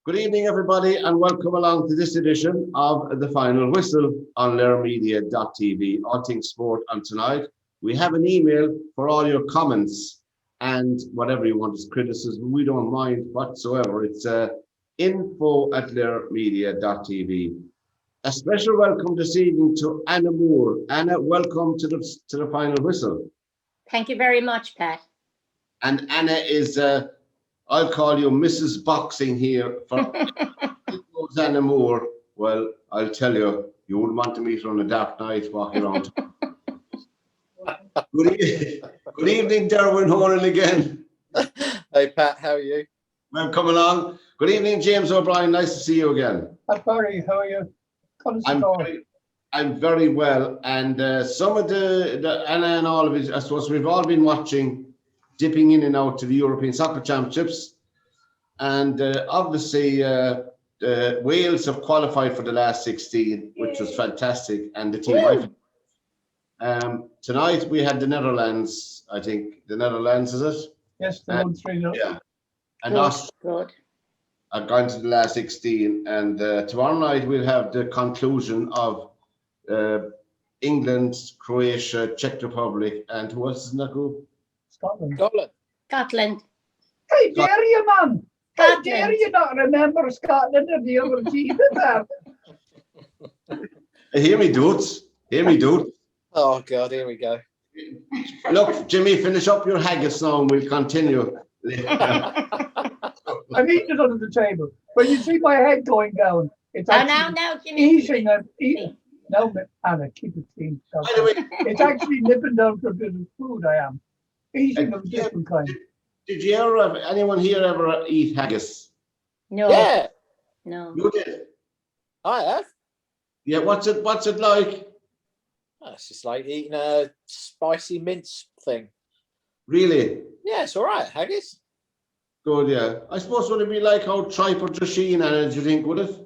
Good evening, everybody, and welcome along to this edition of The Final Whistle on LairMedia.tv. All things sport on tonight. We have an email for all your comments and whatever you want as criticism. We don't mind whatsoever. It's info@LairMedia.tv. A special welcome this evening to Anna Moore. Anna, welcome to the Final Whistle. Thank you very much, Pat. And Anna is, I'll call you Mrs. Boxing here for Anna Moore. Well, I'll tell you, you wouldn't want to meet her on a dark night walking around. Good evening, Derwynne Honan again. Hey, Pat, how are you? Welcome along. Good evening, James O'Brien. Nice to see you again. Hi, Barry. How are you? I'm very well. And some of the Anna and all of it, I suppose we've all been watching, dipping in and out to the European Soccer Championships. And obviously, Wales have qualified for the last 16, which was fantastic. And the team tonight we had the Netherlands. I think the Netherlands, is it? Yes, they won 3-0. Yeah. And Austria are gone to the last 16. And tomorrow night we'll have the conclusion of England, Croatia, Czech Republic, and who else is in that group? Scotland. Hey, dare you, man? How dare you not remember Scotland and the other team there? Hear me, dudes. Oh, God, here we go. Look, Jimmy, finish up your haggis now and we'll continue. I've eaten it under the table. When you see my head going down, it's actually Jimmy. eating. No, Anna, keep it clean. By the way, It's actually nipping down for a bit of food, I am. Eating of different kind. Did you ever have anyone here ever eat haggis? No. Yeah, No. You did? I have. Yeah, what's it like? Oh, it's just like eating a spicy mince thing. Really? Yeah, it's all right, haggis. Good, yeah. I suppose would it be like how tripe or drisheen, Anna, do you think, would it?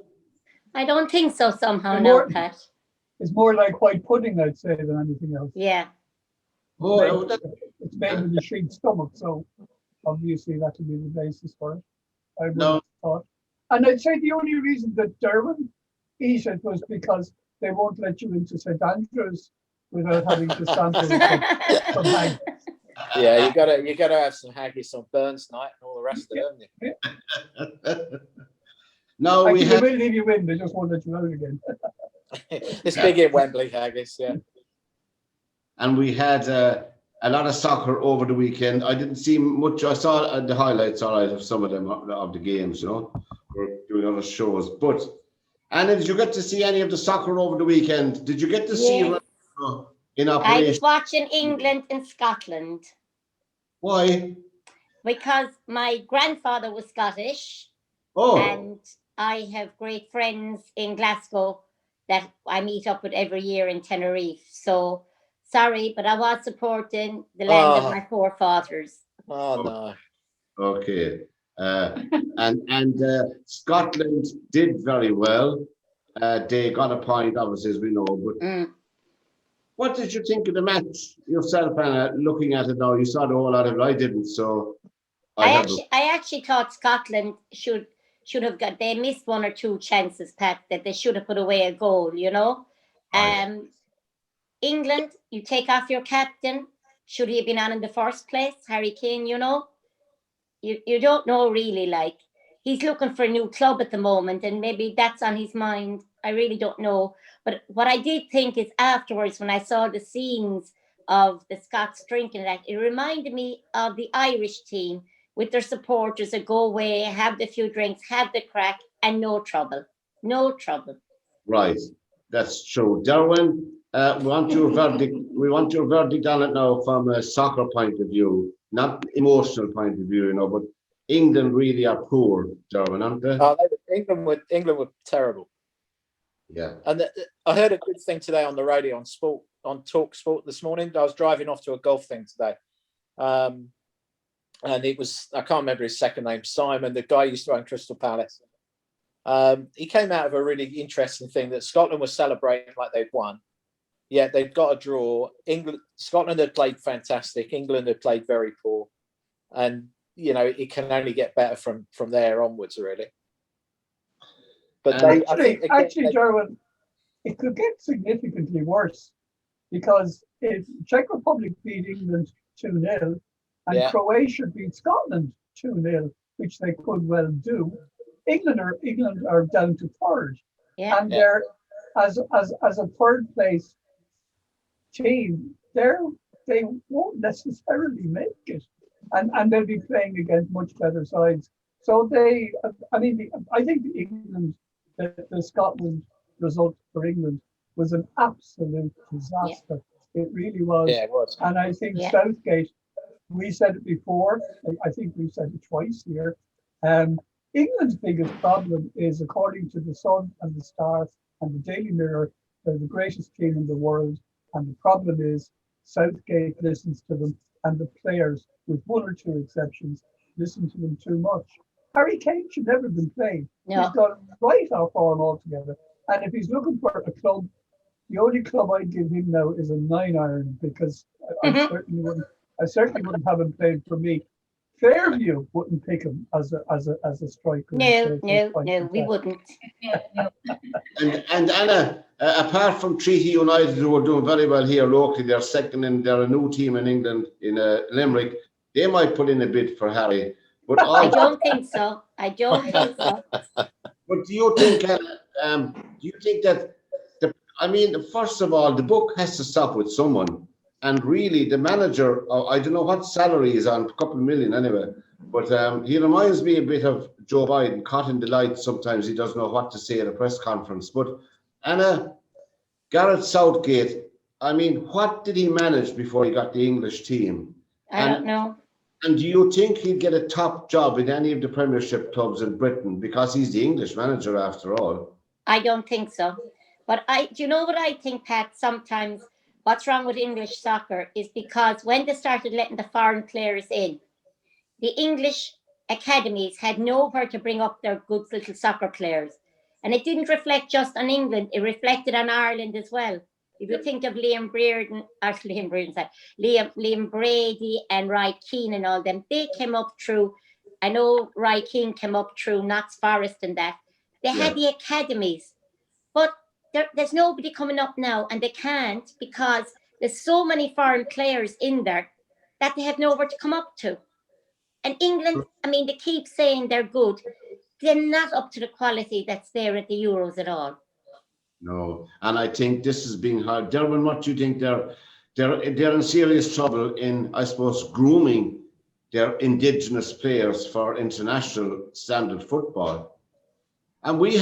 I don't think so somehow, And no, more- Pat. It's more like white pudding, I'd say, than anything else. Yeah. Oh, It's made with a sheep stomach, so obviously that would be the basis for it. I would No. have thought. And I'd say the only reason that Derwynne eat it was because they won't let you into St. Andrews without having to sample some haggis. Yeah, you gotta have some haggis on Burns night and all the rest of it, haven't you? No, we Actually, they had. will leave you in, they just won't let you out again. It's big in Wembley haggis, yeah. And we had a lot of soccer over the weekend. I didn't see much. I saw the highlights, all right, of some of them of the games. You know, we're doing other shows. But Anna, did you get to see any of the soccer over the weekend? Did you get to see Ronaldo in I operation? was watching England and Scotland Why? because my grandfather was Scottish Oh, and I have great friends in Glasgow that I meet up with every year in Tenerife. So sorry, but I was supporting the land of my forefathers. Oh no. okay. And Scotland did very well. They got a point, obviously, as we know. But what did you think of the match yourself, Anna? Looking at it now, you saw the whole lot of it. I didn't, so I actually thought Scotland should have got. They missed one or two chances, Pat, that they should have put away a goal. You know, Right. England, you take off your captain. Should he have been on in the first place, Harry Kane? You know, you don't know really. Like he's looking for a new club at the moment, and maybe that's on his mind. I really don't know. But what I did think is afterwards, when I saw the scenes of the Scots drinking that, it reminded me of the Irish team with their supporters that go away, have the few drinks, have the crack, and no trouble. No trouble. Right, that's true. Derwynne, we want your verdict. We want your verdict on it now from a soccer point of view, not emotional point of view, you know. But England really are poor, Derwynne, aren't they? England were terrible. Yeah. And I heard a good thing today on the radio on Talk Sport this morning. I was driving off to a golf thing today. And it was, I can't remember his second name, Simon, the guy who used to run Crystal Palace. He came out of a really interesting thing that Scotland was celebrating like they'd won. Yeah, they'd got a draw. Scotland had played fantastic. England had played very poor. And, you know, it can only get better from there onwards, really. But And they, I think, again, Actually, Derwynne, it could get significantly worse because if Czech Republic beat England 2-0 and Yeah. Croatia beat Scotland 2-0, which they could well do, England are down to third, Yeah. and they're as a third place team, they won't necessarily make it, and they'll be playing against much better sides. So I think the Scotland result for England was an absolute disaster. It really was. yeah, it was. And I think Yeah. Southgate, we said it before, I think we've said it twice here. England's biggest problem is, according to the Sun and the Star and the Daily Mirror, they're the greatest team in the world. And the problem is Southgate listens to them, and the players, with one or two exceptions, listen to them too much. Harry Kane should never have been played. No. He's got right off form altogether. And if he's looking for a club, the only club I'd give him now is a 9-iron, because I certainly wouldn't have him playing for me. Fairview wouldn't pick him as a striker. No, we wouldn't. And Anna, apart from Treaty United, who are doing very well here locally, they're second, and they're a new team in England, in Limerick. They might put in a bid for Harry. But I don't think so. But do you think, that first of all, the book has to stop with someone, and really the manager, I don't know what salary he's on, a couple of million anyway, but he reminds me a bit of Joe Biden, caught in the light. Sometimes he doesn't know what to say at a press conference. But Anna, Gareth Southgate, what did he manage before he got the English team? I don't know. And do you think he'd get a top job in any of the Premiership clubs in Britain, because he's the English manager after all? I don't think so. But do you know what I think, Pat? Sometimes what's wrong with English soccer is because when they started letting the foreign players in, the English academies had nowhere to bring up their good little soccer players. And it didn't reflect just on England, it reflected on Ireland as well. If you think of Liam Brady and Roy Keane and all them, they came up through, I know Roy Keane came up through Notts Forest and that. They had the academies, but there's nobody coming up now, and they can't, because there's so many foreign players in there that they have nowhere to come up to. And England, they keep saying they're good. They're not up to the quality that's there at the Euros at all. No, and I think this is being hard. Derwynne, what do you think? They're in serious trouble in, I suppose, grooming their indigenous players for international standard football. And we're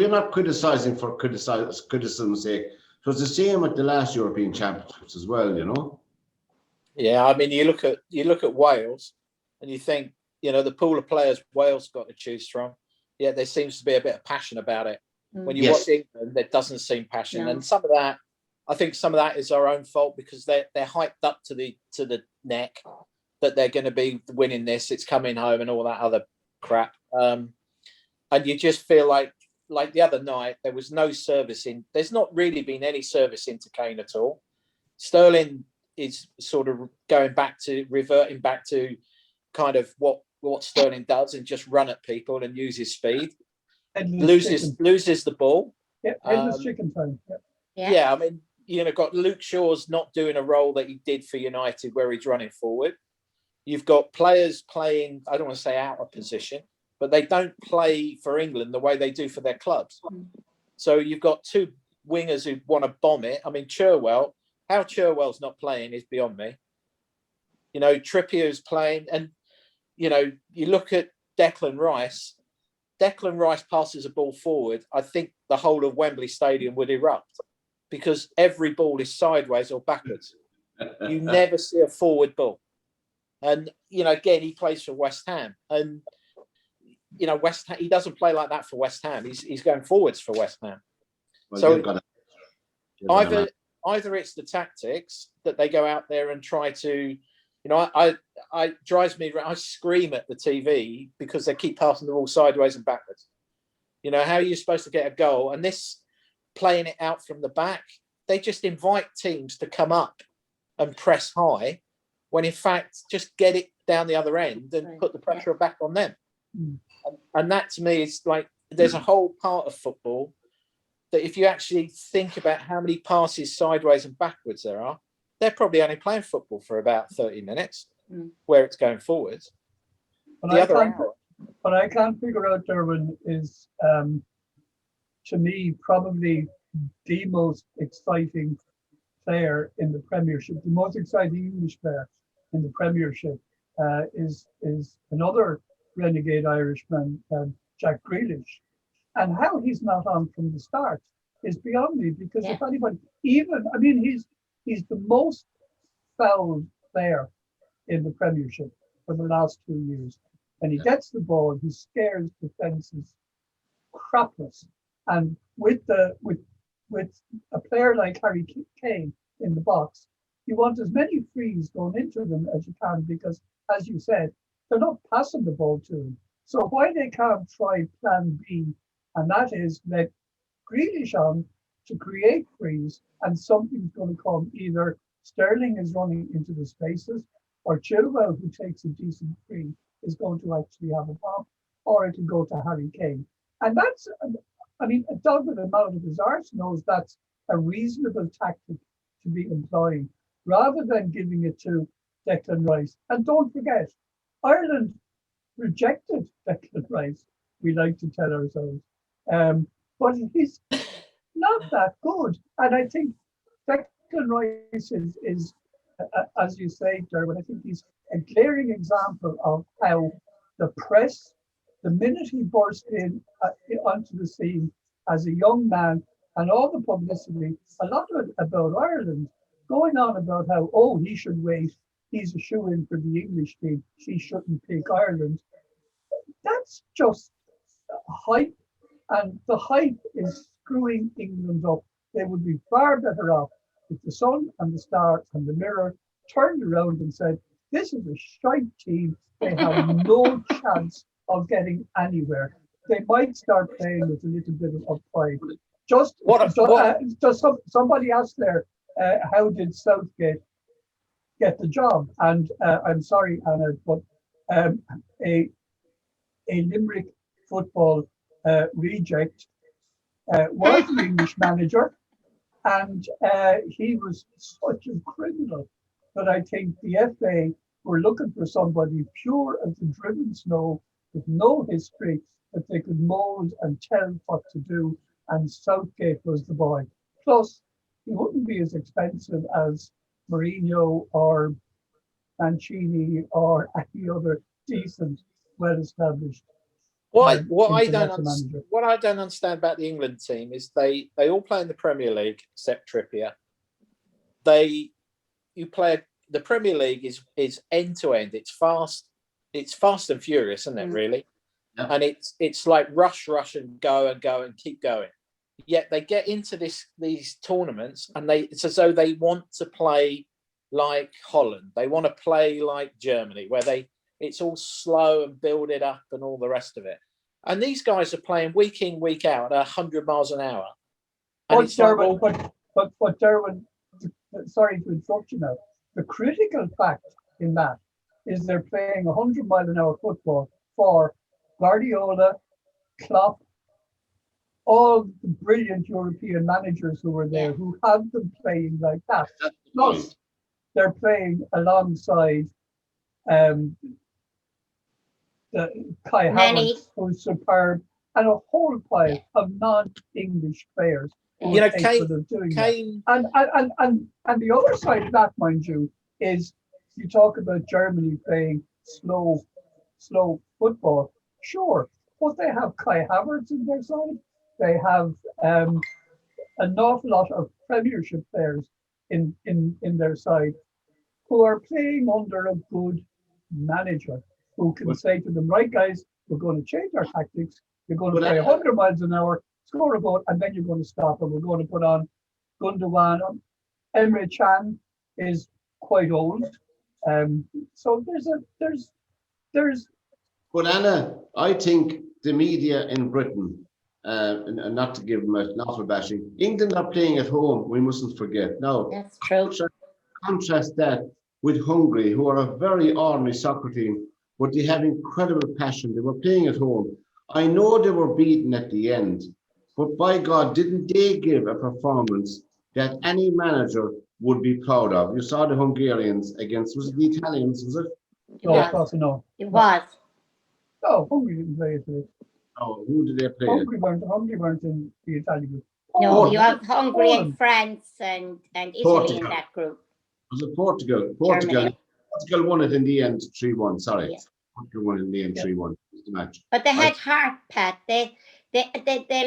not criticizing for criticism's sake. It was the same at the last European Championships as well, you know. Yeah, you look at Wales, and you think, the pool of players Wales got to choose from. Yeah, there seems to be a bit of passion about it. When you watch England, there doesn't seem passion, and some of that, I think, some of that is our own fault, because they're hyped up to the neck that they're going to be winning this. It's coming home and all that other crap, and you just feel like the other night there was no service in. There's not really been any service into Kane at all. Sterling is sort of reverting back to kind of what Sterling does, and just run at people and use his speed. Loses the ball. Yeah, endless chicken time. Yeah, got Luke Shaw's not doing a role that he did for United, where he's running forward. You've got players playing, I don't want to say out of position, but they don't play for England the way they do for their clubs. So you've got two wingers who want to bomb it. Chilwell, how Chilwell's not playing is beyond me. Trippier's playing, and you look at Declan Rice. Declan Rice passes a ball forward, I think the whole of Wembley Stadium would erupt, because every ball is sideways or backwards. You never see a forward ball. And, again, he plays for West Ham. And, West Ham, he doesn't play like that for West Ham. He's going forwards for West Ham. Well, so either it's the tactics that they go out there and try to, I drives me. I scream at the TV because they keep passing the ball sideways and backwards. How are you supposed to get a goal? And this playing it out from the back, they just invite teams to come up and press high, when in fact just get it down the other end and put the pressure back on them. And that to me is like there's a whole part of football that if you actually think about how many passes sideways and backwards there are, they're probably only playing football for about 30 minutes where it's going forwards. What I can't figure out, Derwynne, is to me probably the most exciting player in the Premiership, the most exciting English player in the Premiership is another renegade Irishman, Jack Grealish. And how he's not on from the start is beyond me, because if anybody, he's the most fouled player in the Premiership for the last 2 years. And he gets the ball, he scares defences crapless. And with a player like Harry Kane in the box, you want as many frees going into them as you can, because, as you said, they're not passing the ball to him. So why they can't try plan B, and that is let Grealish on to create frees, and something's going to come. Either Sterling is running into the spaces, or Chilwell, who takes a decent free, is going to actually have a bomb, or it'll go to Harry Kane. And that's, a dog with a mouth of his arse knows that's a reasonable tactic to be employing, rather than giving it to Declan Rice. And don't forget, Ireland rejected Declan Rice, we like to tell ourselves. But he's not that good. And I think Declan Rice is as you say, Derwynne, I think he's a glaring example of how the press, the minute he burst in onto the scene as a young man, and all the publicity, a lot of it about Ireland, going on about how, he should wait, he's a shoo-in for the English team, he shouldn't pick Ireland. That's just hype, and the hype is screwing England up. They would be far better off if the Sun and the Star and the Mirror turned around and said, this is a shite team, they have no chance of getting anywhere. They might start playing with a little bit of pride. Somebody asked there, how did Southgate get the job? And I'm sorry, Anna, but a Limerick football reject was the English manager, and he was such a criminal that I think the FA were looking for somebody pure as the driven snow, with no history, that they could mould and tell what to do, and Southgate was the boy. Plus, he wouldn't be as expensive as Mourinho or Mancini or any other decent, well-established. What I don't understand about the England team is they all play in the Premier League except Trippier. The Premier League is end to end. It's fast and furious, isn't it? Really, and it's like rush and go and keep going. Yet they get into these tournaments and it's as though they want to play like Holland. They want to play like Germany, where it's all slow and build it up and all the rest of it. And these guys are playing week in, week out at 100 miles an hour. But Derwynne, sorry to interrupt you now. The critical fact in that is they're playing 100-mile-an-hour football for Guardiola, Klopp, all the brilliant European managers who were there, who have them playing like that. Plus, they're playing alongside Kai Havertz, who's superb, and a whole pile of non-English players. And the other side of that, mind you, is you talk about Germany playing slow football. Sure, but they have Kai Havertz in their side. They have an awful lot of Premiership players in their side who are playing under a good manager who can say to them, right, guys, we're going to change our tactics. You're going to play 100 miles an hour, score a goal, and then you're going to stop. And we're going to put on Gundogan. Emre Can is quite old. So there's. But Anna, I think the media in Britain, and not to give them a novel bashing, England are playing at home. We mustn't forget. Now, that's true. Contrast that with Hungary, who are a very ordinary soccer team, but they have incredible passion. They were playing at home. I know they were beaten at the end, but by God, didn't they give a performance that any manager would be proud of? You saw the Hungarians against, was it the Italians, was it? No, Yeah. Cross, no. It was. No, Hungary didn't play Italy. Oh, who did they play? Hungary weren't in the Italian group. No, Poland. you have Hungary and Poland. France and Italy Portugal. in that group. Was it Portugal? Germany. Portugal won it in the end 3-1, sorry. Yeah. Portugal won it in the end Yeah. 3-1. Was the match. But they had heart, Pat. The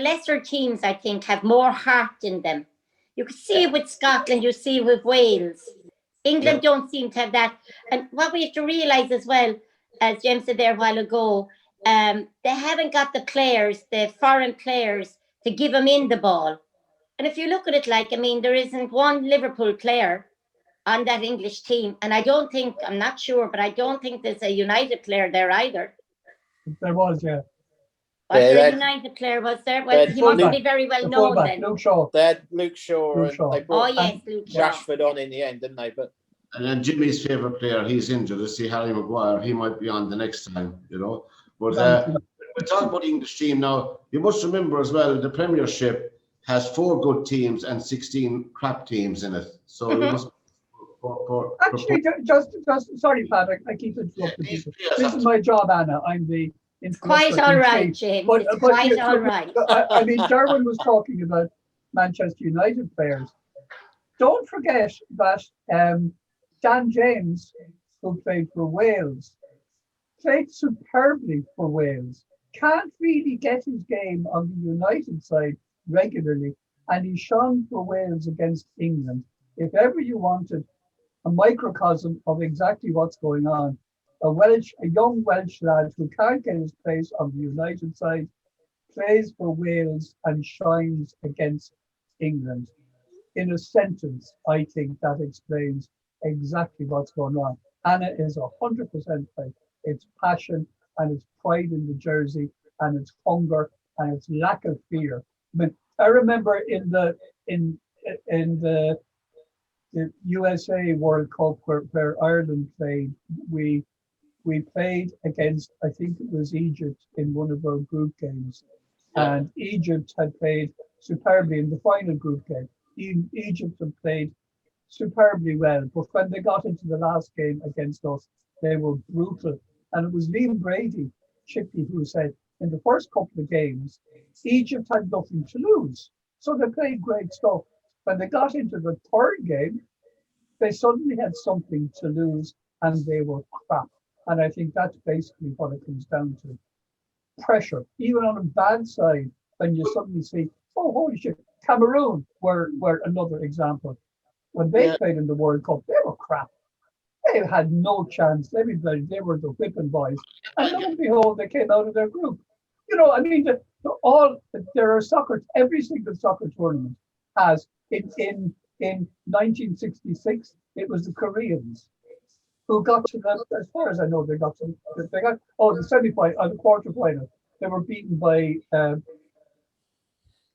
lesser teams, I think, have more heart in them. You can see it with Scotland, you see it with Wales. England don't seem to have that. And what we have to realise as well, as James said there a while ago, they haven't got the players, the foreign players, to give them in the ball. And if you look at it like, I mean, there isn't one Liverpool player on that English team. And I don't think, I'm not sure, but I don't think there's a United player there either. There was, yeah. Was Yeah, there a that- United player? Was there? Well, that he must fullback. be very well The known fullback, then. Luke Shaw. They had Luke Shaw, Luke and Shaw. they Oh, brought yes, Luke Shaw. Rashford on in the end, didn't they? But And then Jimmy's favourite player, he's injured. I see Harry Maguire. He might be on the next time, you know. But we're talking about the English team now. You must remember as well, the Premiership has 4 good teams and 16 crap teams in it. So you must. Actually, just sorry, Patrick, I keep interrupting These people. players This have is my job, Anna. I'm the Quite interrupter all in right, chief. James. But- It's but quite you- all right. I mean, Derwynne was talking about Manchester United players. Don't forget that Dan James, who played for Wales, played superbly for Wales. Can't really get his game on the United side regularly, and he shone for Wales against England. If ever you wanted a microcosm of exactly what's going on, a young Welsh lad who can't get his place on the United side, plays for Wales and shines against England. In a sentence, I think that explains exactly what's going on. Anna is 100% right. It's passion and it's pride in the jersey and it's hunger and it's lack of fear. But I remember in the USA World Cup where Ireland played, we played against, I think it was Egypt in one of our group games. Yeah. And Egypt had played superbly in the final group game. Egypt had played superbly well, but when they got into the last game against us, they were brutal. And it was Liam Brady, Chippy, who said in the first couple of games, Egypt had nothing to lose. So they played great stuff. When they got into the third game, they suddenly had something to lose and they were crap. And I think that's basically what it comes down to. Pressure, even on a bad side, when you suddenly see, oh, holy shit, Cameroon were another example. When they played in the World Cup, they were crap. They had no chance. Everybody, they were the whipping boys. And lo and behold, they came out of their group. You know, I mean, there are soccer, every single soccer tournament has, in 1966, it was the Koreans who got to the, as far as I know, the semi-final, or the quarter-final. They were beaten by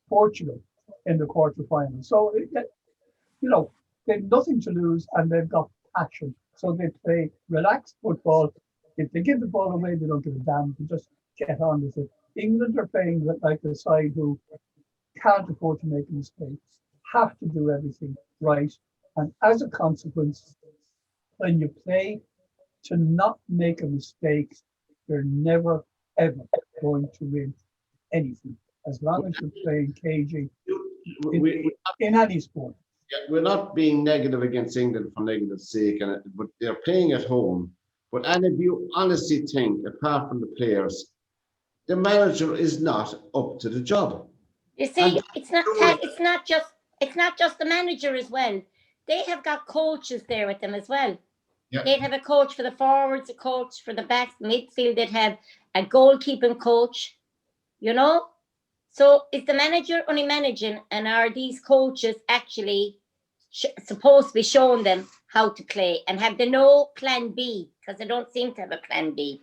Portugal in the quarter-final. So, you know, they've nothing to lose and they've got passion. So they play relaxed football. If they give the ball away, they don't give a damn. They just get on with it. England are playing like a side who can't afford to make a mistake, have to do everything right. And as a consequence, when you play to not make a mistake, you're never, ever going to win anything. As long as you're playing cagey in any sport. Yeah, we're not being negative against England for negative sake, but they're playing at home. But Anna, do you honestly think, apart from the players, the manager is not up to the job? You see, it's not just the manager as well. They have got coaches there with them as well. Yeah. They'd have a coach for the forwards, a coach for the backs, midfield. They'd have a goalkeeping coach, you know. So is the manager only managing, and are these coaches actually supposed to be showing them how to play, and have they no plan B? Because they don't seem to have a plan B.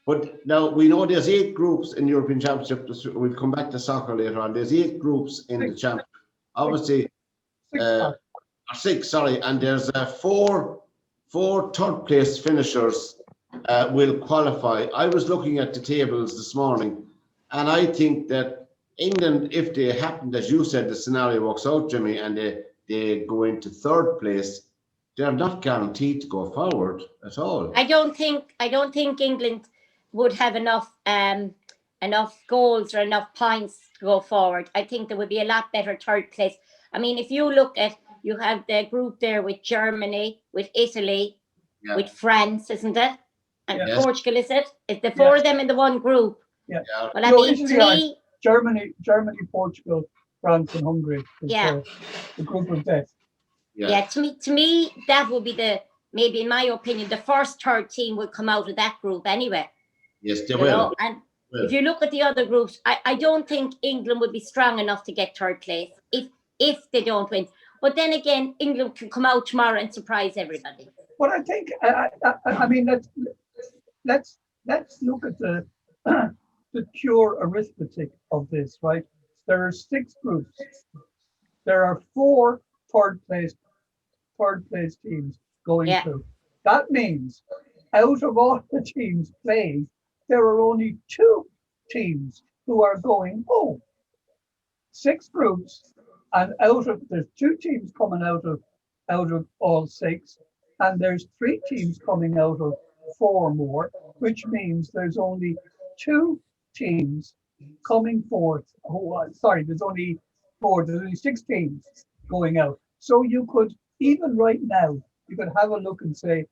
But now we know there's 8 groups in European Championship. We'll come back to soccer later on. There's 8 groups in the championship. Obviously, 6, sorry, and there's 4 third place finishers will qualify. I was looking at the tables this morning, And I think that England, if they happen, as you said, the scenario works out, Jimmy, and they go into third place, they're not guaranteed to go forward at all. I don't think England would have enough goals or enough points to go forward. I think there would be a lot better third place. I mean, if you look at, you have the group there with Germany, with Italy, with France, isn't it? And Portugal, is it? It's the four of them in the one group. Yeah. Well, I mean, Italy to me, Germany, Portugal, France, and Hungary. The group of death. Yeah, to me, that would be maybe in my opinion, the first third team will come out of that group anyway. Yes, they will. And if you look at the other groups, I don't think England would be strong enough to get third place if they don't win. But then again, England can come out tomorrow and surprise everybody. But I think, I mean, let's look at the pure arithmetic of this, right? There are 6 groups. There are 4 third place teams going through. That means out of all the teams playing, there are only 2 teams who are going home. 6 groups, and there's 2 teams coming out of all 6, and there's 3 teams coming out of 4 more, which means there's only 2 teams coming forth. There's only 4. There's only 6 teams going out. So you could, even right now, you could have a look and say,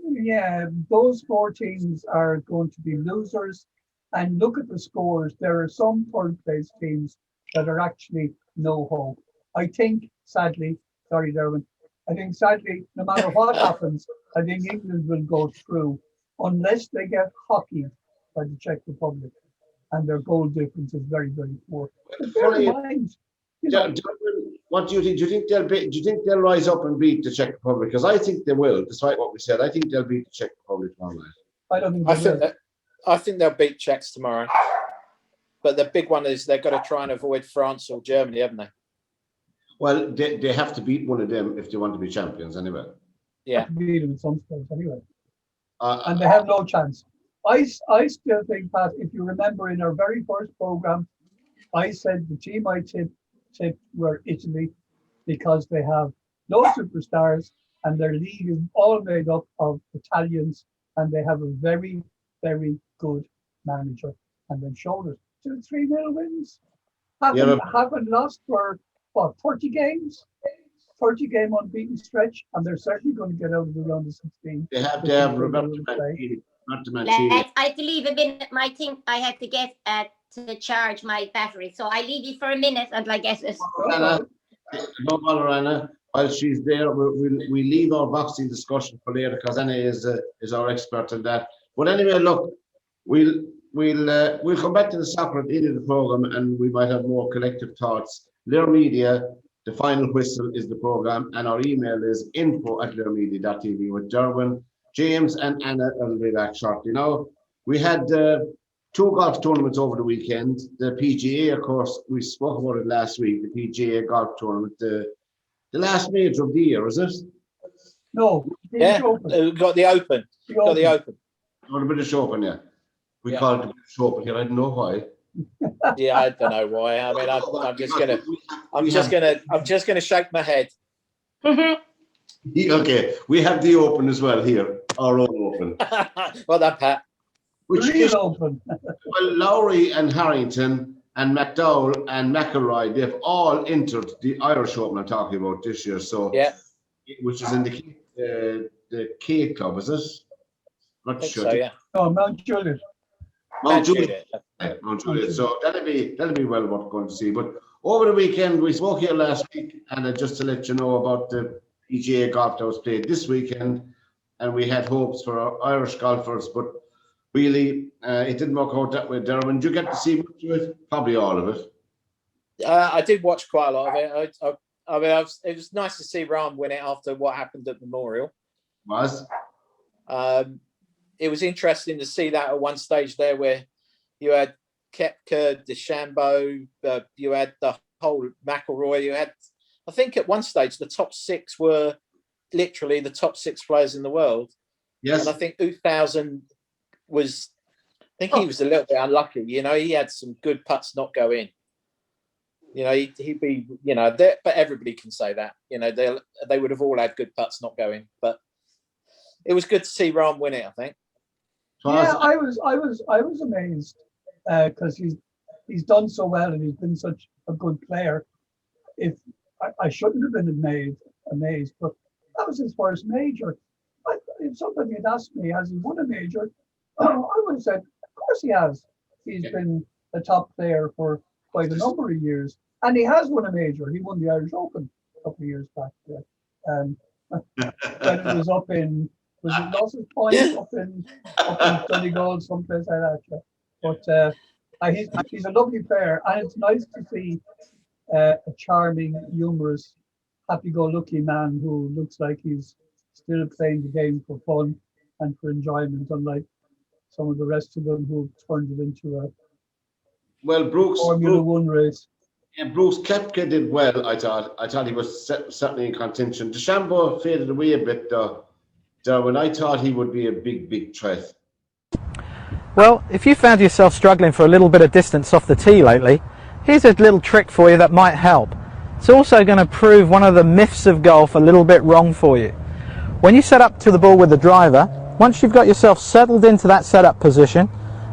yeah, those 4 teams are going to be losers. And look at the scores. There are some third place teams that are actually no hope. I think, sadly, sorry, Derwynne, no matter what happens, I think England will go through unless they get hockeyed by the Czech Republic. And their goal difference is very, very poor. But bear in mind, what do you think? Do you think they'll rise up and beat the Czech Republic? Because I think they will, despite what we said. I think they'll beat the Czech Republic tomorrow night. I don't think I think they'll beat Czechs tomorrow. But the big one is they've got to try and avoid France or Germany, haven't they? Well, they have to beat one of them if they want to be champions, anyway. Yeah. Beat them in some stage anyway. And they have no chance. I still think, Pat, if you remember in our very first program, I said the team I tipped were Italy because they have no superstars and their league is all made up of Italians and they have a very, very good manager. And they've shown us 2-3-0 wins. Haven't lost for 30 games? 30 game unbeaten stretch, and they're certainly going to get out of the round of 16. They have to have Roberto Mancini. I have to leave a minute. I have to get to charge my battery, so I leave you for a minute and I get it. No bother, Anna. While she's there, we leave our boxing discussion for later because Anna is our expert in that. But anyway, look, we'll come back to the soccer at the end of the program, and we might have more collective thoughts. Lear Media. The final whistle is the program, and our email is info@learmedia.tv with Derwynne, James, and Anna. Will be back shortly. Now, we had 2 golf tournaments over the weekend. The PGA, of course, we spoke about it last week. The PGA golf tournament, the last major of the year, is it? No. Yeah, we got the Open. Oh, the British Open, yeah. We call it the British Open here. I don't know why. Yeah, I don't know why. I mean, I'm just gonna shake my head. Okay, we have the Open as well here, our own Open. Well done, Pat. Which is Open. Well, Lowry and Harrington and McDowell and McIlroy, they've all entered the Irish Open I'm talking about this year. So yeah, which is in the K Club, is it? Not sure. So, yeah. Oh, Mount Juliet. Mount Juliet. So that'll be well worth going to see. But over the weekend, we spoke here last week, and just to let you know about the PGA golf that was played this weekend, and we had hopes for our Irish golfers, but really it didn't work out that way. Derwynne, did you get to see much of it? Probably all of it. I did watch quite a lot of it. I mean, it was nice to see Rahm win it after what happened at Memorial. It was interesting to see that at one stage there where you had Koepka, DeChambeau, you had the whole McIlroy. You had, I think at one stage, the top 6 were literally the top 6 players in the world. Yes. And I think 2000 was think he was a little bit unlucky. You know, he had some good putts not go in. You know, he'd be, you know, but everybody can say that. You know, they would have all had good putts not go in. But it was good to see Rahm win it, I think. Yeah, I was amazed because he's done so well and he's been such a good player. If I shouldn't have been amazed, but that was his first major. If somebody had asked me, has he won a major? I would have said, of course he has. He's been a top player for quite a number of years, and he has won a major. He won the Irish Open a couple of years back. When it was up in, was it Losses Point up in Donegal, someplace like that. Yeah. But he's a lovely player, and it's nice to see a charming, humorous, happy-go-lucky man who looks like he's still playing the game for fun and for enjoyment, unlike some of the rest of them who turned it into a Formula One race. Yeah, Brooks Koepka did well. I thought he was certainly in contention. DeChambeau faded away a bit, though. Derwynne, I thought he would be a big threat. Well, if you found yourself struggling for a little bit of distance off the tee lately, here's a little trick for you that might help. It's also going to prove one of the myths of golf a little bit wrong for you. When you set up to the ball with the driver, once you've got yourself settled into that setup position,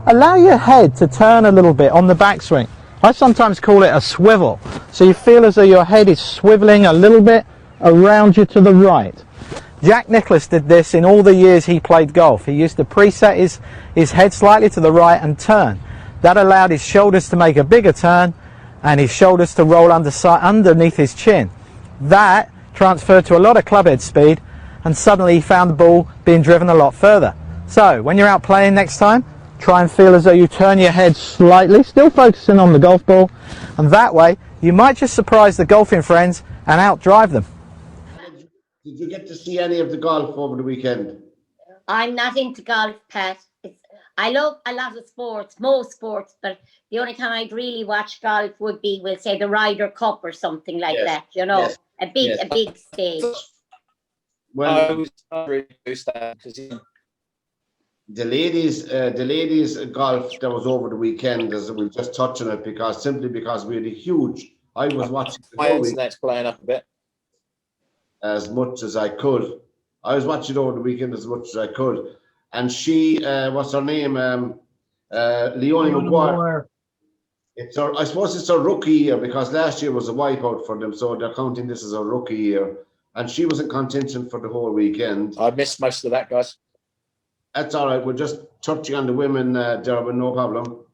allow your head to turn a little bit on the backswing. I sometimes call it a swivel. So you feel as though your head is swiveling a little bit around you to the right. Jack Nicklaus did this in all the years he played golf. He used to preset his head slightly to the right and turn. That allowed his shoulders to make a bigger turn and his shoulders to roll underneath his chin. That transferred to a lot of clubhead speed, and suddenly he found the ball being driven a lot further. So when you're out playing next time, try and feel as though you turn your head slightly, still focusing on the golf ball, and that way you might just surprise the golfing friends and outdrive them. Did you get to see any of the golf over the weekend? I'm not into golf, Pat. I love a lot of sports, most sports, but the only time I'd really watch golf would be, we'll say, the Ryder Cup or something like that. You know, a big stage. Well, I was really used to that because the ladies golf that was over the weekend, as we just touched on it, simply because we had a huge. I was watching my internet's playing up a bit. As much as I could. I was watching over the weekend as much as I could. And she, what's her name? Leonie Maguire. I suppose it's her rookie year because last year was a wipeout for them, so they're counting this as a rookie year. And she was in contention for the whole weekend. I missed most of that, guys. That's all right. We're just touching on the women, Derwynne, no problem.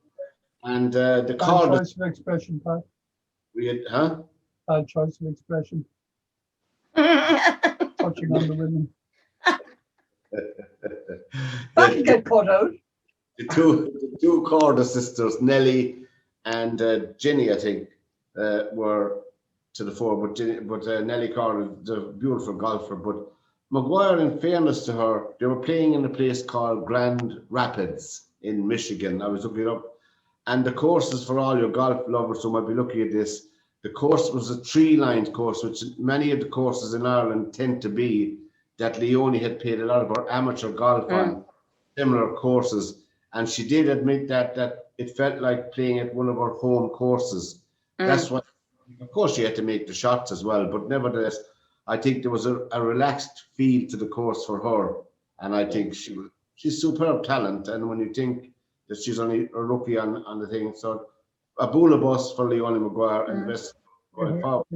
And the call. Bad choice of expression, Pat. Bad choice of expression. Touching on the women. That can get cut out. The two Corda sisters, Nelly and Jenny, I think, were to the fore. But Nelly Corda is a beautiful golfer. But Maguire, in fairness to her, they were playing in a place called Grand Rapids in Michigan. I was looking it up. And the courses, for all your golf lovers who might be looking at this, the course was a tree-lined course, which many of the courses in Ireland tend to be, that Leonie had played a lot of her amateur golf on, similar courses. And she did admit that it felt like playing at one of her home courses. That's what, of course, she had to make the shots as well. But nevertheless, I think there was a relaxed feel to the course for her. And I think she's superb talent. And when you think that she's only a rookie on the thing, so a bullabus for Leonie Maguire and the best going forward.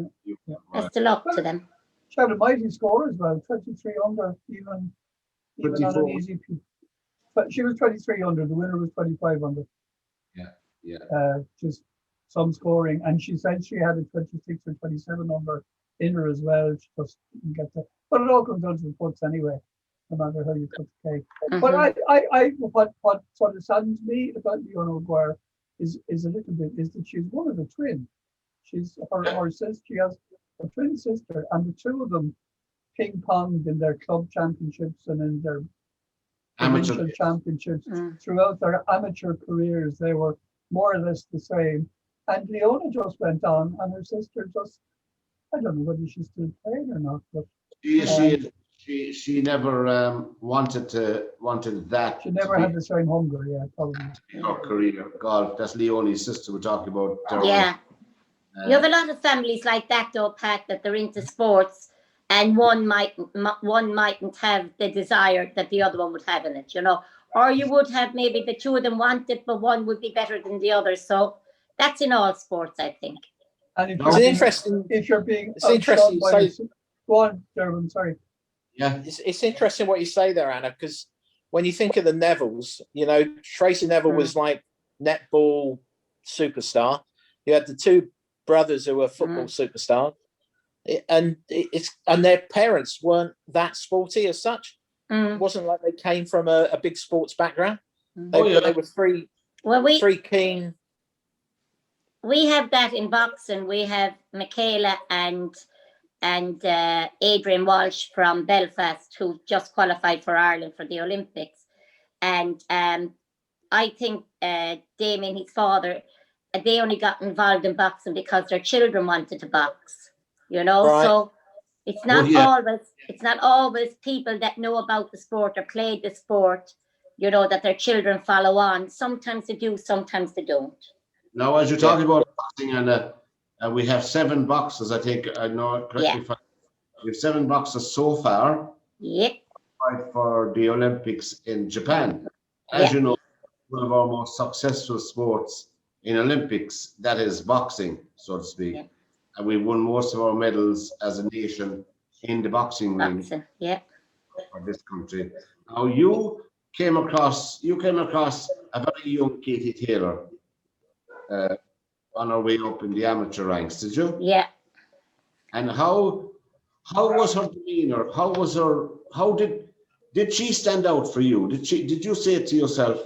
Best of luck to them. She had a mighty score as well, 23 under, even on an easy. But she was 23 under. The winner was 25 under. Just some scoring, and she said she had a 26 or 27 under in her as well. She just didn't get that. But it all comes down to the puts anyway, no matter how you cut the cake. But what sort of saddens me about Leonie Maguire is a little bit is that she's one of the twins. She's her sister. She has a twin sister, and the two of them ping-ponged in their club championships and in their provincial championships throughout their amateur careers. They were more or less the same. And Leonie just went on, and her sister just, I don't know whether she's still playing or not, but she she never wanted that. She never had the same hunger, yeah, probably. her career. Golf. That's Leonie's sister we're talking about. Yeah. You have a lot of families like that, though, Pat, that they're into sports, and one mightn't have the desire that the other one would have in it, you know. Or you would have maybe the two of them want it, but one would be better than the other. So that's in all sports, I think. And if No. It's you're interesting. being, if you're being It's interesting outshone by you say- go on, Derwynne, sorry. Yeah. It's interesting what you say there, Anna, because when you think of the Nevilles, you know, Tracy Neville was like netball superstar. You had the two brothers who were football superstars, and their parents weren't that sporty as such. It wasn't like they came from a big sports background. They were three keen. We have that in boxing. We have Michaela and Adrian Walsh from Belfast, who just qualified for Ireland for the Olympics. And I think Damien, his father, they only got involved in boxing because their children wanted to box, you know. Right. So it's not always people that know about the sport or play the sport, you know, that their children follow on. Sometimes they do, sometimes they don't. Now, as you're talking about boxing, and we have 7 boxers, I think. I know. Correct me if we have 7 boxers so far. Yep. For the Olympics in Japan. As you know, one of our most successful sports in Olympics, that is boxing, so to speak. Yeah. And we won most of our medals as a nation in the boxing ring for this country. Now you came across a very young Katie Taylor on her way up in the amateur ranks, did you? Yeah. And how was her demeanor? How did she stand out for you? Did you say to yourself,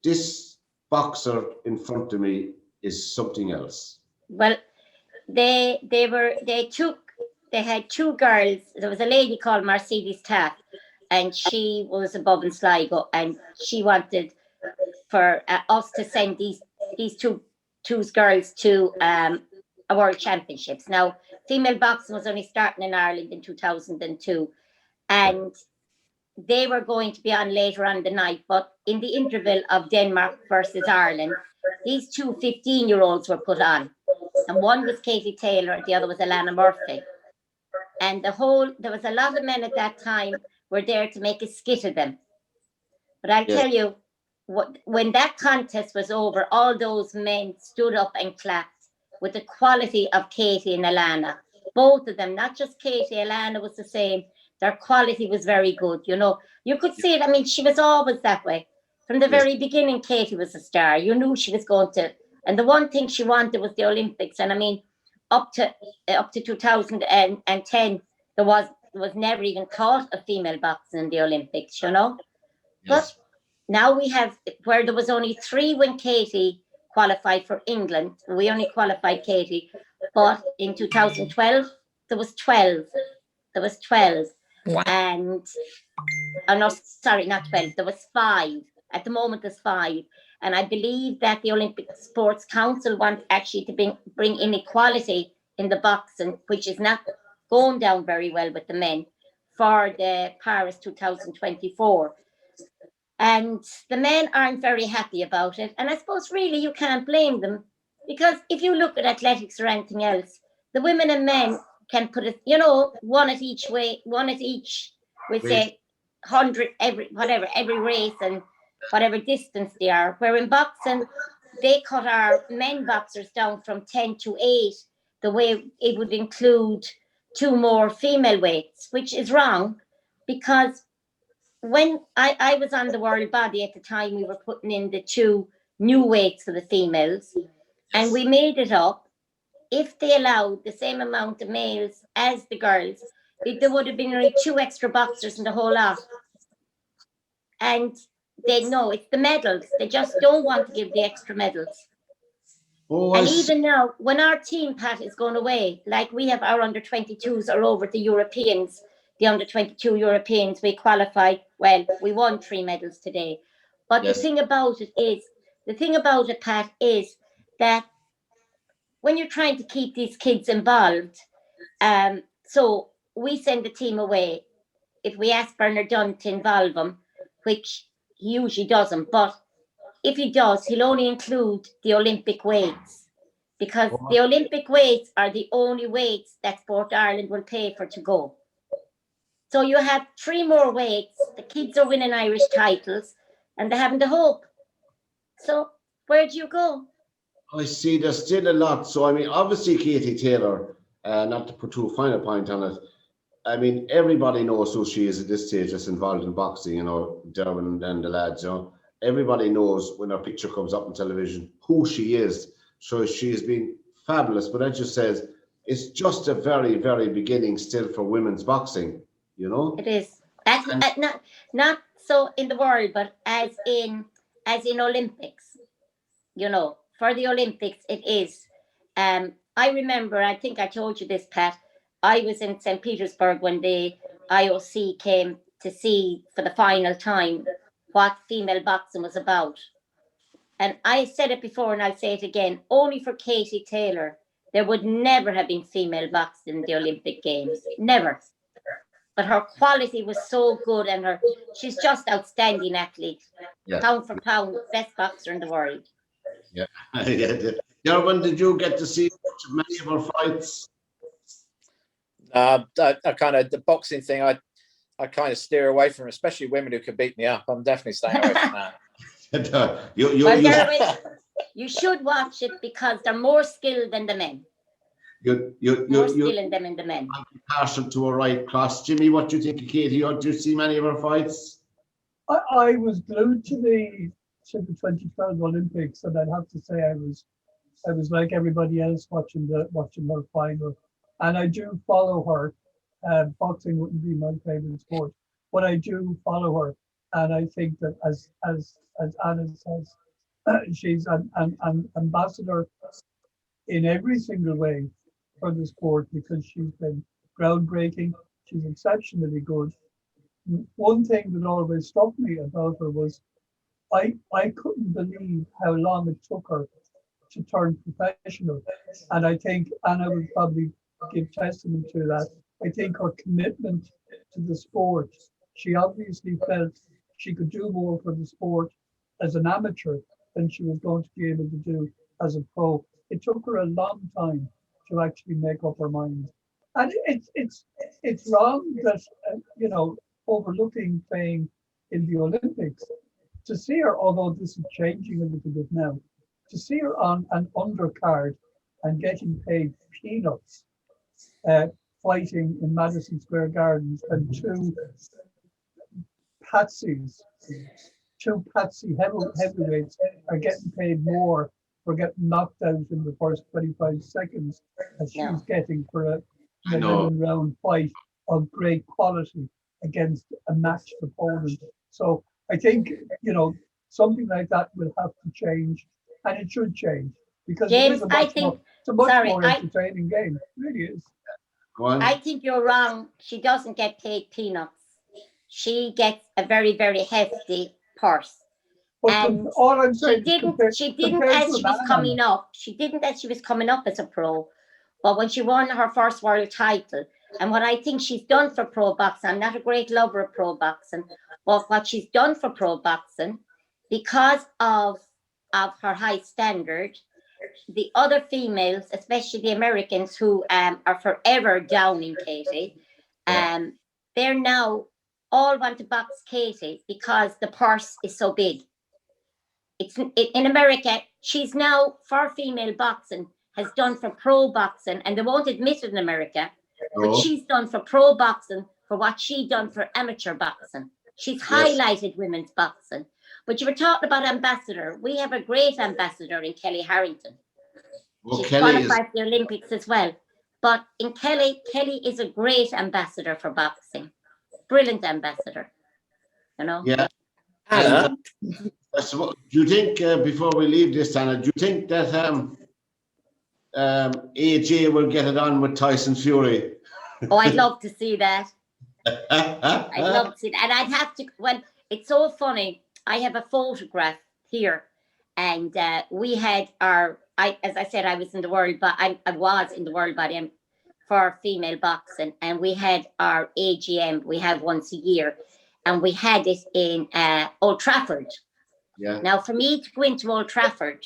this boxer in front of me is something else? Well, they had 2 girls. There was a lady called Mercedes Taft, and she was above in Sligo, and she wanted for us to send these two girls to a world championships. Now, female boxing was only starting in Ireland in 2002, and they were going to be on later on the night, but in the interval of Denmark versus Ireland, these 2 15-year-olds were put on. And one was Katie Taylor, the other was Alana Murphy. And there was a lot of men at that time were there to make a skit of them. But I'll tell you, when that contest was over, all those men stood up and clapped with the quality of Katie and Alana. Both of them, not just Katie, Alana was the same. Their quality was very good, you know. You could see it. I mean, she was always that way. From the very beginning, Katie was a star. You knew she was going to. And the one thing she wanted was the Olympics. And I mean, up to 2010, there was never even thought of female boxing in the Olympics, you know. Yes. But now we have, where there was only 3 when Katie qualified for England. We only qualified Katie. But in 2012, there was 12. There was 12. Wow. And, oh no, sorry, not 12. There was 5. At the moment, there's 5. And I believe that the Olympic Sports Council wants actually to bring inequality in the boxing, which is not going down very well with the men, for the Paris 2024. And the men aren't very happy about it. And I suppose really you can't blame them, because if you look at athletics or anything else, the women and men can put it, you know, one at each, we say 100 every race and whatever distance they are. Where in boxing, they cut our men boxers down from 10 to 8, the way it would include 2 more female weights, which is wrong, because when I was on the world body at the time, we were putting in the 2 new weights for the females, and we made it up. If they allowed the same amount of males as the girls, there would have been only 2 extra boxers in the whole lot. And they know it's the medals. They just don't want to give the extra medals. Oh, and even now, when our team, Pat, is going away, like we have our under-22s are over the Europeans, the under-22 Europeans, we qualified. Well, we won 3 medals today. But the thing about it, Pat, is that when you're trying to keep these kids involved, so we send the team away. if we ask Bernard Dunn to involve him, which he usually doesn't, but if he does, he'll only include the Olympic weights, because the Olympic weights are the only weights that Sport Ireland will pay for to go. So you have 3 more weights. The kids are winning Irish titles and they haven't the hope. So where do you go? I see there's still a lot. So, I mean, obviously, Katie Taylor, not to put too fine a point on it, I mean, everybody knows who she is at this stage that's involved in boxing, you know, Derwynne and the lads, you know. Everybody knows when her picture comes up on television who she is. So she's been fabulous. But as you said, it's just a very, very beginning still for women's boxing, you know. It is. That's not so in the world, but as in Olympics, you know, for the Olympics it is. I remember, I think I told you this, Pat, I was in St. Petersburg when the IOC came to see for the final time what female boxing was about. And I said it before and I'll say it again, only for Katie Taylor, there would never have been female boxing in the Olympic Games. Never. But her quality was so good, and she's just outstanding athlete. Yeah. Pound for pound, best boxer in the world. Yeah. Derwynne, did you get to see many of her fights? I kind of, the boxing thing, I kind of steer away from, especially women who can beat me up. I'm definitely staying away from that. You should watch it because they're more skilled than the men. More skill in them in the men. I'm partial to a right cross. Jimmy, what do you think of Katie? Do you see many of her fights? I was glued to the 2012 Olympics, and I'd have to say I was like everybody else watching her final. And I do follow her. Boxing wouldn't be my favorite sport, but I do follow her, and I think that as Anna says, she's an ambassador in every single way for the sport, because she's been groundbreaking. She's exceptionally good. One thing that always struck me about her was I couldn't believe how long it took her to turn professional. And I think Anna would probably give testament to that. I think her commitment to the sport, she obviously felt she could do more for the sport as an amateur than she was going to be able to do as a pro. It took her a long time to actually make up her mind. And it's wrong that, overlooking playing in the Olympics, to see her, although this is changing a little bit now, to see her on an undercard and getting paid peanuts, fighting in Madison Square Gardens, and two patsy heavyweights are getting paid more for getting knocked out in the first 25 seconds as she's getting for an 11-round fight of great quality against a matched opponent. So I think, something like that will have to change, and it should change, because James, it's a much more entertaining game. It really is. Go on. I think you're wrong. She doesn't get paid peanuts. She gets a very, very hefty purse. And all I'm saying, she didn't as she was coming up. She didn't as she was coming up as a pro. But when she won her first world title, and what I think she's done for pro boxing, I'm not a great lover of pro boxing, but what she's done for pro boxing, because of her high standard, the other females, especially the Americans who are forever downing Katie, they're now all want to box Katie because the purse is so big. In America, she's now, for female boxing, has done for pro boxing, and they won't admit it in America, but she's done for pro boxing for what she done for amateur boxing. She's highlighted women's boxing. But you were talking about ambassador. We have a great ambassador in Kelly Harrington. She's qualified for the Olympics as well. But in Kelly is a great ambassador for boxing. Brilliant ambassador. Yeah. Anna, do you think, before we leave this, Anna, do you think that AJ will get it on with Tyson Fury? Oh, I'd love to see that. I'd love to see that. And I'd have to, it's so funny. I have a photograph here, and we had as I said, I was in the world, but I was in the world body. I'm for female boxing, and we had our AGM. We have once a year, and we had it in Old Trafford. Yeah. Now, for me to go into Old Trafford,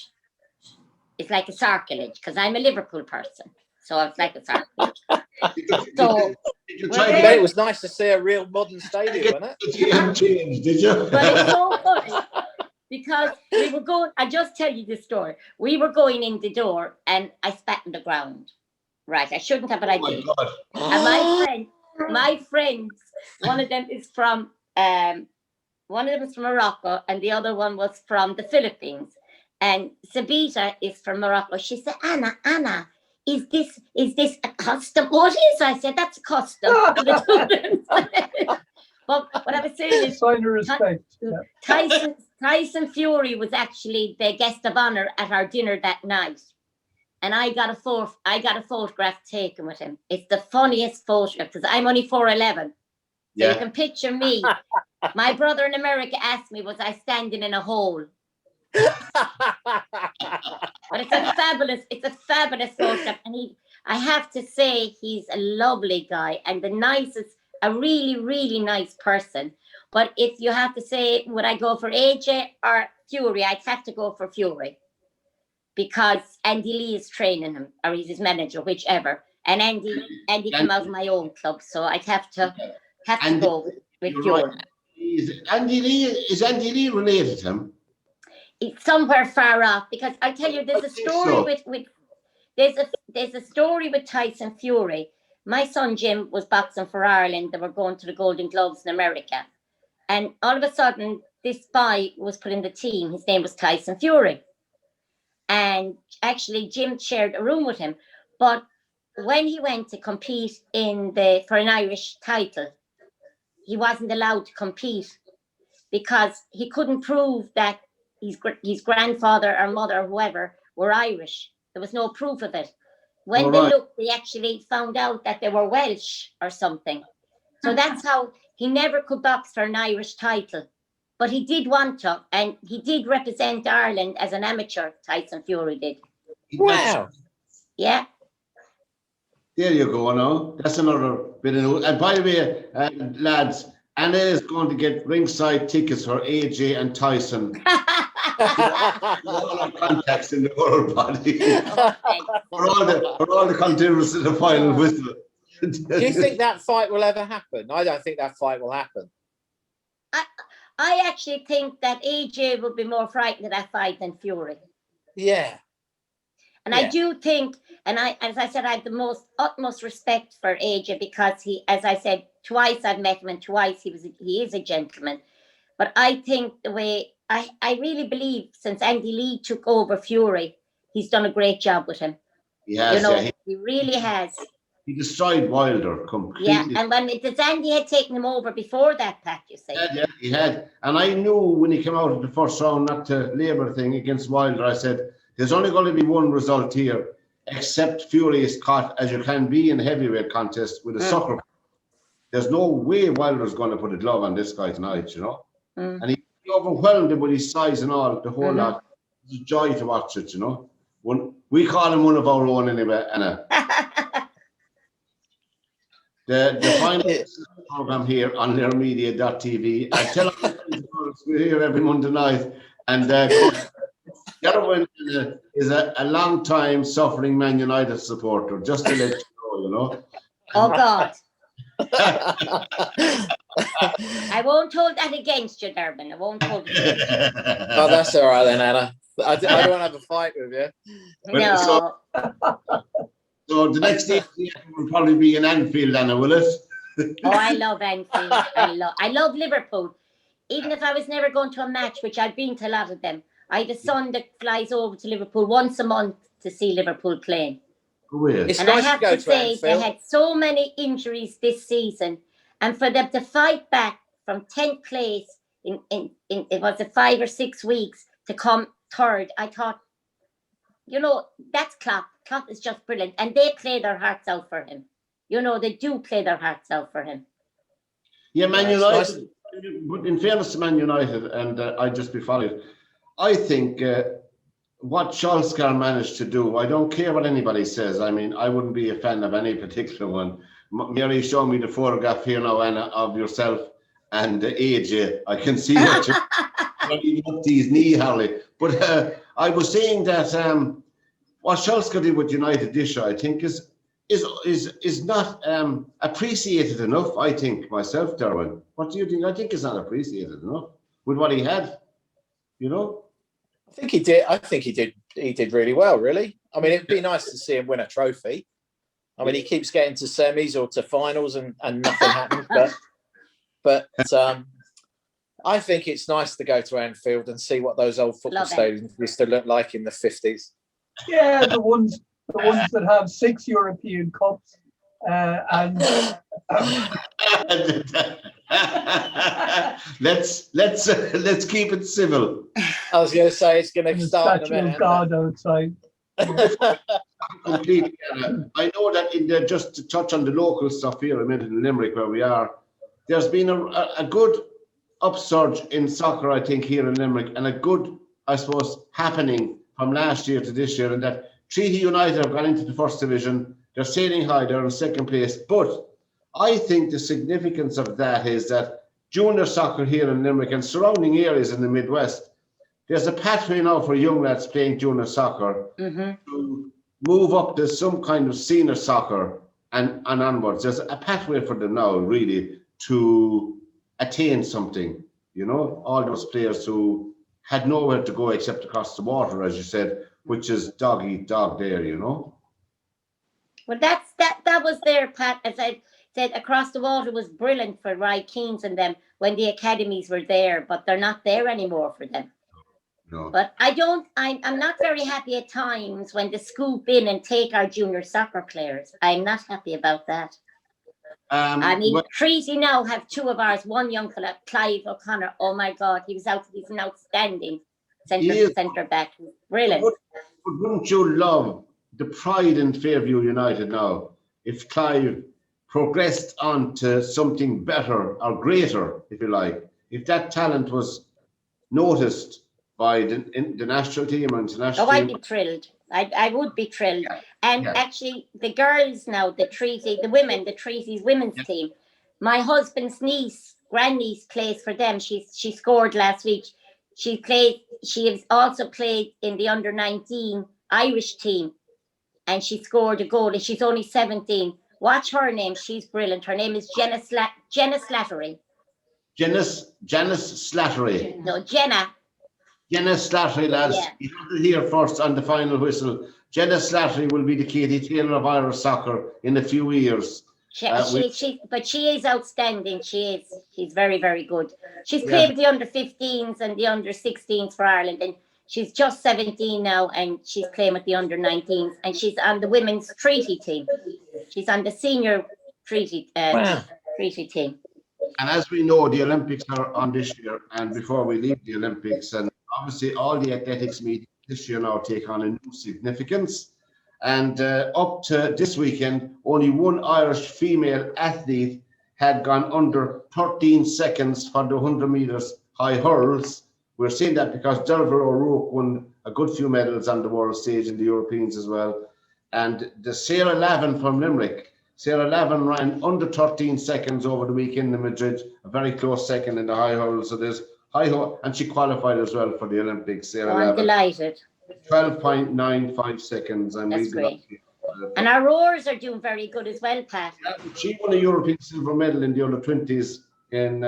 it's like a sacrilege because I'm a Liverpool person, so it's like a sacrilege. So, Did you well, try I to bet get it was nice to see a real modern stadium, wasn't it? the game changed? Did you? but it's so funny because we were going. I just tell you this story. We were going in the door, and I spat on the ground. Right, I shouldn't have, but I Oh my did. God. And my friends, one of them is from Morocco, and the other one was from the Philippines. And Sabita is from Morocco. She said, Anna, is this a custom? What is? I said, that's a custom. But what I was saying is, Sign of respect. Yeah. Tyson Fury was actually the guest of honor at our dinner that night. And I got a photograph taken with him. It's the funniest photograph because I'm only 4'11". So Yeah. you can picture me. My brother in America asked me, was I standing in a hole? But it's a fabulous photograph. And I have to say, he's a lovely guy and a really, really nice person. But if you have to say, would I go for AJ or Fury? I'd have to go for Fury. Because Andy Lee is training him, or he's his manager, whichever. And Andy came out of my own club, so I'd have to go with Fury. Right. Is Andy Lee related to him? It's somewhere far off, because I tell you, there's a story there's a story with Tyson Fury. My son Jim was boxing for Ireland. They were going to the Golden Gloves in America, and all of a sudden, this boy was put in the team. His name was Tyson Fury. And actually, Jim shared a room with him. But when he went to compete for an Irish title, he wasn't allowed to compete because he couldn't prove that his grandfather or mother or whoever were Irish. There was no proof of it. When they looked, they actually found out that they were Welsh or something. So that's how he never could box for an Irish title. But he did want to, and he did represent Ireland as an amateur, Tyson Fury did. Wow. Yeah. There you go, now. That's another bit of news. And by the way, lads, Anna is going to get ringside tickets for AJ and Tyson. All our contacts in the world body. for all the contenders in the final whistle. Do you think that fight will ever happen? I don't think that fight will happen. I actually think that AJ would be more frightened of that fight than Fury. Yeah. And I do think, as I said, I have the utmost respect for AJ because he, as I said, twice I've met him and twice he is a gentleman. But I think the way, I really believe since Andy Lee took over Fury, he's done a great job with him. He has, he really has. He destroyed Wilder completely. Yeah, and when Andy had taken him over before that, Pat, you say. Yeah, he had. And I knew when he came out of the first round, not to labour thing against Wilder, I said, there's only going to be one result here, except Fury is caught, as you can be in a heavyweight contest, with a sucker. There's no way Wilder's going to put a glove on this guy tonight, And he overwhelmed him with his size and all, the whole lot. It's a joy to watch it, We call him one of our own anyway, Anna. The final program here on LearMedia.tv. I tell you, we're here every Monday night, and Derwynne is a long-time suffering Man United supporter, just to let you know, Oh, God. I won't hold that against you, Derwynne. I won't hold it against you. Oh, that's all right then, Anna. I don't want to have a fight with you. No. So the next day will probably be in Anfield, Anna, will it? Oh, I love Anfield. I love Liverpool. Even if I was never going to a match, which I've been to a lot of them, I have a son that flies over to Liverpool once a month to see Liverpool playing. It's And nice I have to go to say, Anfield. they had so many injuries this season, and for them to fight back from 10th place in it was 5 or 6 weeks to come third, I thought, that's Klopp. Klopp is just brilliant, and they play their hearts out for him. They do play their hearts out for him. Yeah, Man United. But in fairness to Man United, and I'd just be followed, I think what Solskjaer managed to do, I don't care what anybody says. I mean, I wouldn't be a fan of any particular one. Mary showed me the photograph here now, Anna, of yourself and AJ. I can see what you're not even up to his knee, Harley. But I was saying that what Solskjaer did with United this year, I think, is not appreciated enough. I think myself, Derwynne. What do you think? I think it's not appreciated enough with what he had. You know. I think he did. I think he did. He did really well. Really. I mean, it'd be nice to see him win a trophy. I mean, he keeps getting to semis or to finals and nothing happens. But I think it's nice to go to Anfield and see what those old football stadiums used to look like in the 50s. Yeah, the ones that have 6 European Cups and let's keep it civil. I was going to say it's going to start in a minute. God outside. Completely. I know that just to touch on the local stuff here a minute in Limerick where we are, there's been a good upsurge in soccer, I think, here in Limerick, and a good, I suppose, happening from last year to this year, and that Treaty United have gone into the first division. They're sailing high, they're in second place. But I think the significance of that is that junior soccer here in Limerick and surrounding areas in the Midwest, there's a pathway now for young lads playing junior soccer to move up to some kind of senior soccer and onwards. There's a pathway for them now, really, to attain something. You know, all those players who had nowhere to go except across the water, as you said, which is dog eat dog there, you know. Well, that was their Pat. As I said, across the water was brilliant for Rye Keens and them when the academies were there, but they're not there anymore for them. No. But I'm not very happy at times when they scoop in and take our junior soccer players. I'm not happy about that. I mean, Treaty now have 2 of ours, one young fella, Clive O'Connor. Oh my God, he's an outstanding centre back. Brilliant. But wouldn't you love the pride in Fairview United now if Clive progressed on to something better or greater, if you like, if that talent was noticed by the national team or international team? I'd be thrilled. I would be thrilled. Yeah. And actually, the girls now, the Treaty's women's team, my husband's niece, grandniece, plays for them. She scored last week. She has also played in the under-19 Irish team, and she scored a goal, and she's only 17. Watch her name. She's brilliant. Her name is Jenna Slattery. Janice Slattery. No, Jenna. Jenna Slattery, lads. Yeah. You have to hear first on the final whistle. Jenna Slattery will be the Katie Taylor of Irish soccer in a few years. But she is outstanding. She's very, very good. She's played with the under-15s and the under-16s for Ireland, and she's just 17 now, and she's playing with the under-19s, and she's on the women's treaty team. She's on the senior treaty team. And as we know, the Olympics are on this year, and before we leave the Olympics, and obviously all the athletics meetings this year now take on a new significance. And up to this weekend, only one Irish female athlete had gone under 13 seconds for the 100 meters high hurls. We're seeing that because Derwynne O'Rourke won a good few medals on the world stage in the Europeans as well. And the Sarah Lavin from Limerick, Sarah Lavin ran under 13 seconds over the weekend in Madrid, a very close second in the high hurl. So there's high hurl, and she qualified as well for the Olympics. Sarah Lavin. I'm delighted. 12.95 seconds. That's great. And our rowers are doing very good as well, Pat. Yeah, she won a European silver medal in the under-20s in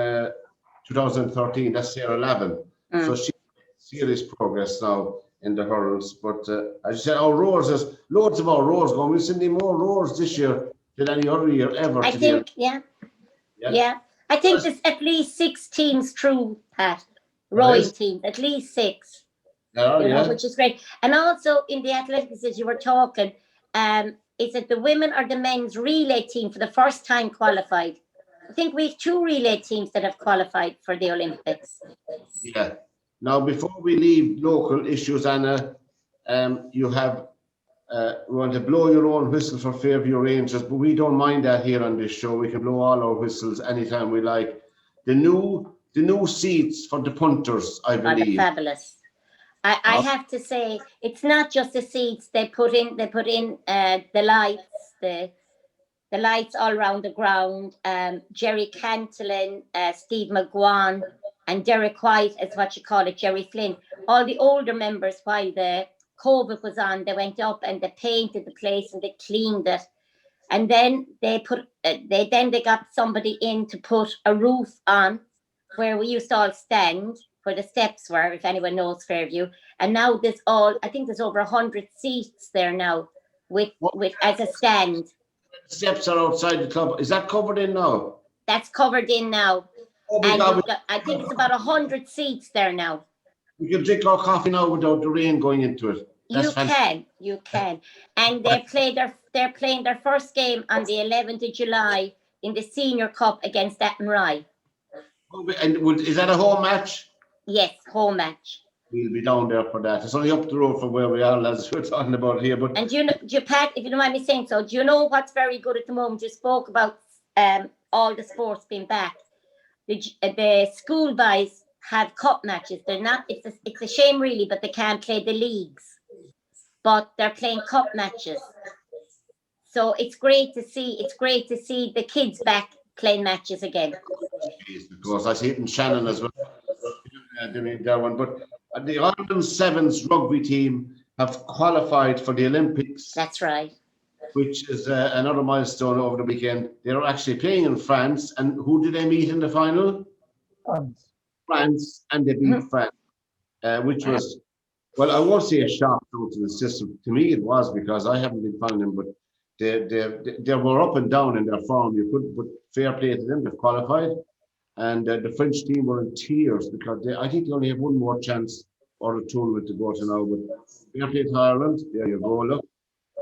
2013. That's Sarah Lavin. So she made serious progress now in the hurls. But as you said, our rowers, there's loads of our rowers going. We've seen more rowers this year than any other year ever. I think, I think there's at least 6 teams through, Pat. Rowing teams, at least 6. Which is great. And also in the athletics, as you were talking, is it the women or the men's relay team for the first time qualified? I think we have 2 relay teams that have qualified for the Olympics. Yeah. Now, before we leave local issues, Anna, you have we want to blow your own whistle for Fairview Rangers, but we don't mind that here on this show. We can blow all our whistles anytime we like. The new seats for the punters, I believe. Fabulous. I have to say, it's not just the seats they put in. They put in the lights, the lights all around the ground. Jerry Cantillon, Steve McGuan, and Derek White, is what you call it, Jerry Flynn. All the older members, while the COVID was on, they went up and they painted the place and they cleaned it. And then they put, they got somebody in to put a roof on where we used to all stand, where the steps were, if anyone knows Fairview. And now I think there's over 100 seats there now with as a stand. Steps are outside the club. Is that covered in now? That's covered in now. Oh, And I think it's about 100 seats there now. we can drink our coffee now without the rain going into it. You can. And they're playing their first game on the 11th of July in the Senior Cup against Athenry. And is that a home match? Yes, home match. We'll be down there for that. It's only up the road from where we are, lads. We're talking about here. But And do you know, Pat, if you don't mind me saying so, do you know what's very good at the moment? You spoke about all the sports being back. The school boys have cup matches. They're not. It's a shame really, but they can't play the leagues. But they're playing cup matches. So it's great to see. It's great to see the kids back playing matches again. of course, I see it in Shannon as well. Derwynne. But the Ireland Sevens rugby team have qualified for the Olympics. That's right. Which is another milestone over the weekend. They're actually playing in France. And who did they meet in the final? France, and they beat France, which was, well, I won't say a shock to the system. To me, it was, because I haven't been following them, but they were up and down in their form. You couldn't put fair play to them. They've qualified. And the French team were in tears because I think they only have one more chance or a tournament to go to now. But fair play to Ireland. There you go. Look.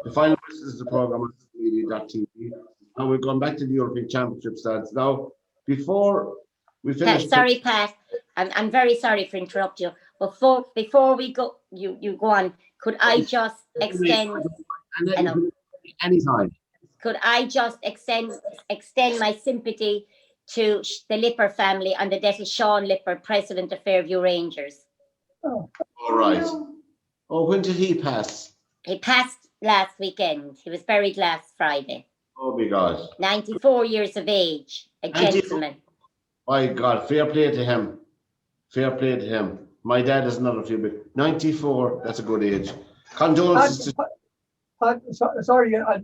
The final is the program on media.tv. Now we're going back to the European Championship stats. Now, before we finish. Sorry, Pat. I'm very sorry for interrupting you. Before we go, you go on. Could I just extend? Anytime. Could I just extend my sympathy to the Lipper family on the death of Sean Lipper, president of Fairview Rangers? All right. Oh, when did he pass? He passed last weekend. He was buried last Friday. Oh my God. 94 years of age, a gentleman. My God, fair play to him. Fair play to him. My dad is another few bit. 94, that's a good age. Condolences to... Sorry, I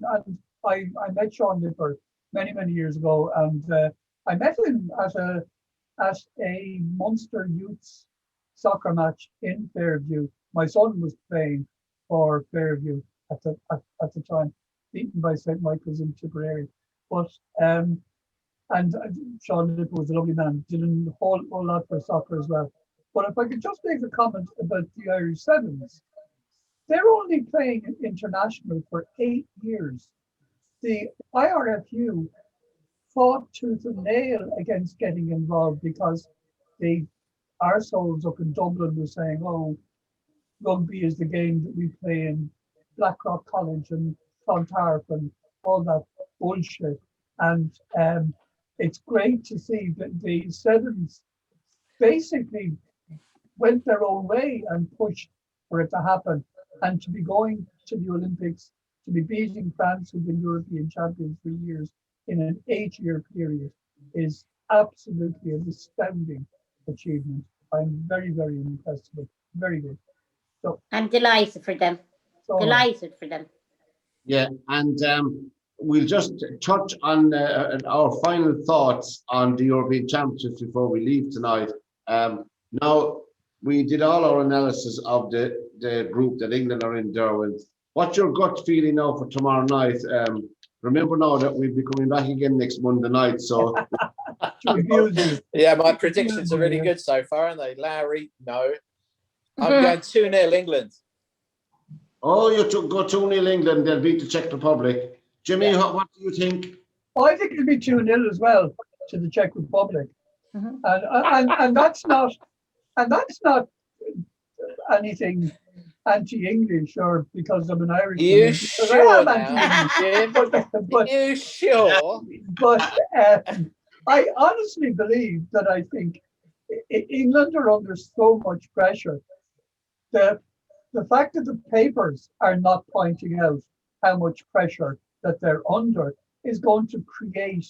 met Sean Lipper many years ago, and I met him at a Munster Youths soccer match in Fairview. My son was playing for Fairview at the time, beaten by St. Michael's in Tipperary. But and Sean Lipper was a lovely man, did a whole lot for soccer as well. But if I could just make a comment about the Irish Sevens, they're only playing international for 8 years. The IRFU fought tooth and nail against getting involved because the arseholes up in Dublin were saying, oh, rugby is the game that we play in Blackrock College and Clontarf and all that bullshit. And it's great to see that the Sevens basically went their own way and pushed for it to happen. And to be going to the Olympics, to be beating France, who've been European champions for years, in an 8-year period is absolutely an astounding achievement. I'm very impressed with it. Very good. So I'm delighted for them. Delighted for them. Yeah, and we'll just touch on our final thoughts on the European Championships before we leave tonight. Now, we did all our analysis of the group that England are in, Derwynne. What's your gut feeling now for tomorrow night? Remember now that we'll be coming back again next Monday night, so... Yeah, my predictions are really good so far, aren't they? Larry, no. I'm going 2-0 England. Oh, you go 2-0 England, they'll beat the Czech Republic. Jimmy, Yeah. what do you think? I think it'll be 2-0 as well to the Czech Republic. And that's not anything anti-English or because I'm an Irish. You sure now, Jim? But You sure? But I honestly believe that I think England are under so much pressure the fact that the papers are not pointing out how much pressure that they're under is going to create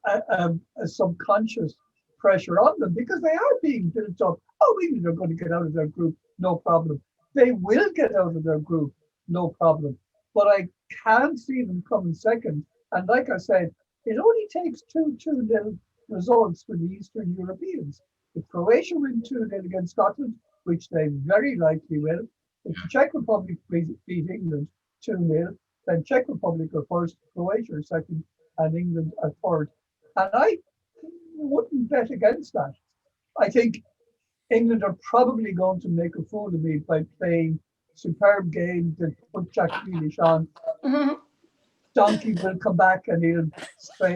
a subconscious pressure on them, because they are being built up. Oh, England are going to get out of their group, no problem. They will get out of their group, no problem. But I can't see them coming second. And like I said, it only takes 2-2-0 results for the Eastern Europeans. If Croatia win 2-0 against Scotland, which they very likely will, if the Czech Republic beat England 2-0, then Czech Republic are first, Croatia are second, and England are third. And I wouldn't bet against that. I think England are probably going to make a fool of me by playing superb game that put Jack Grealish on. Donkey will come back and he'll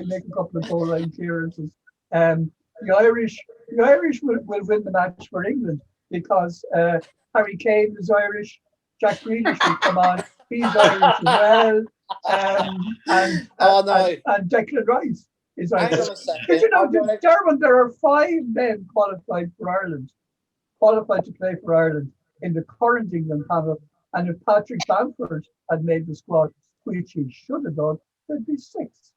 make a couple of goal line clearances. The Irish will win the match for England because Harry Kane is Irish. Jack Grealish will come on. He's Irish as well. And Declan Rice is Irish. Hang on a second. But you know, Derwynne, there are 5 men qualified for Ireland, qualified to play for Ireland in the current England panel. And if Patrick Bamford had made the squad, which he should have done, there'd be 6.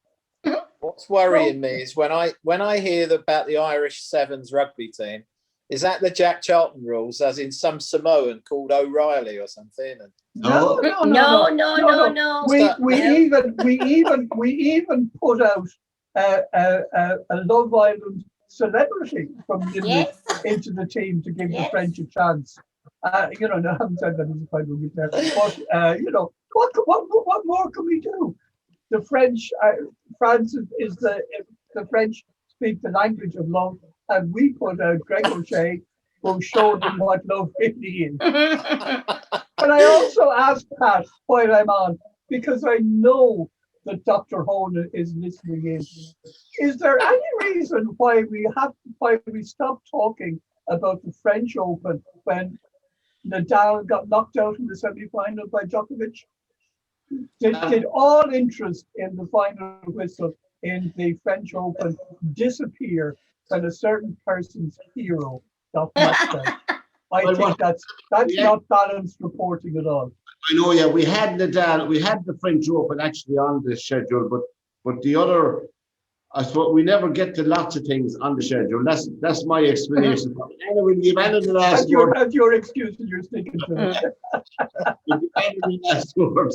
What's worrying me is when I hear about the Irish Sevens rugby team, is that the Jack Charlton rules, as in some Samoan called O'Reilly or something? No. We even put out a Love Island celebrity from into the team to give the French a chance. You know, I haven't said that as a final week there, but you know, what more can we do? The French, France is the French speak the language of love, and we put out Greg O'Shea, who showed them what love really is. And I also asked Pat while I'm on, because I know that Dr. Honan is listening in. Is there any reason why we stopped talking about the French Open when Nadal got knocked out in the semi-final by Djokovic? Did all interest in the final whistle in the French Open disappear when a certain person's hero got knocked out? I think that's not balanced reporting at all. I know, yeah, we had Nadal, we had the French Open actually on the schedule, but the other, I suppose we never get to lots of things on the schedule. That's my explanation. Anyway, you've added the last word. That's your excuse, and you're sticking to it. You've added the last word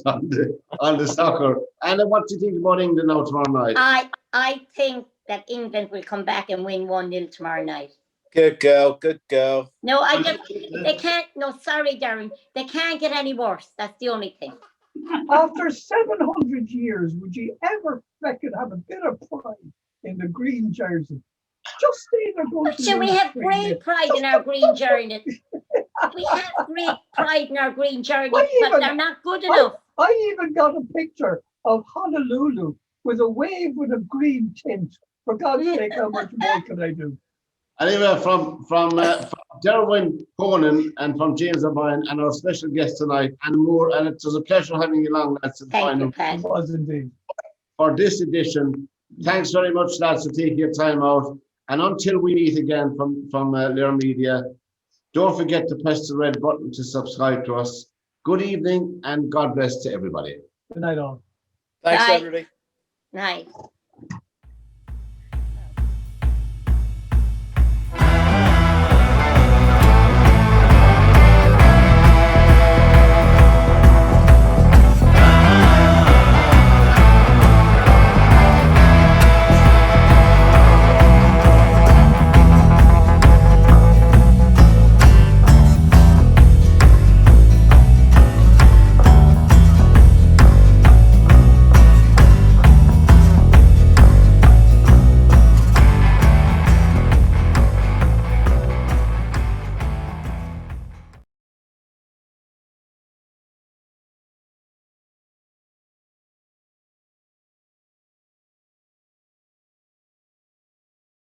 on the soccer. Anna, what do you think about England now tomorrow night? I think that England will come back and win 1-0 tomorrow night. Good girl, good girl. No, they can't. No, sorry, Darren. They can't get any worse. That's the only thing. After 700 years, would you ever reckon have a bit of pride in the green jersey? Just stay there. But we have great pride in our green jersey. We have great pride in our green jersey, but they're not good enough. I even got a picture of Honolulu with a wave with a green tint. For God's sake, how much more can I do? Anyway, from Derwynne Honan and from James O'Brien and our special guest tonight, and more, and it was a pleasure having you along, lads. Thank you, Pat. It was indeed. For this edition, thanks very much, lads, for taking your time out. And until we meet again from Lear Media, don't forget to press the red button to subscribe to us. Good evening and God bless to everybody. Good night, all. Thanks, Bye. everybody. Night.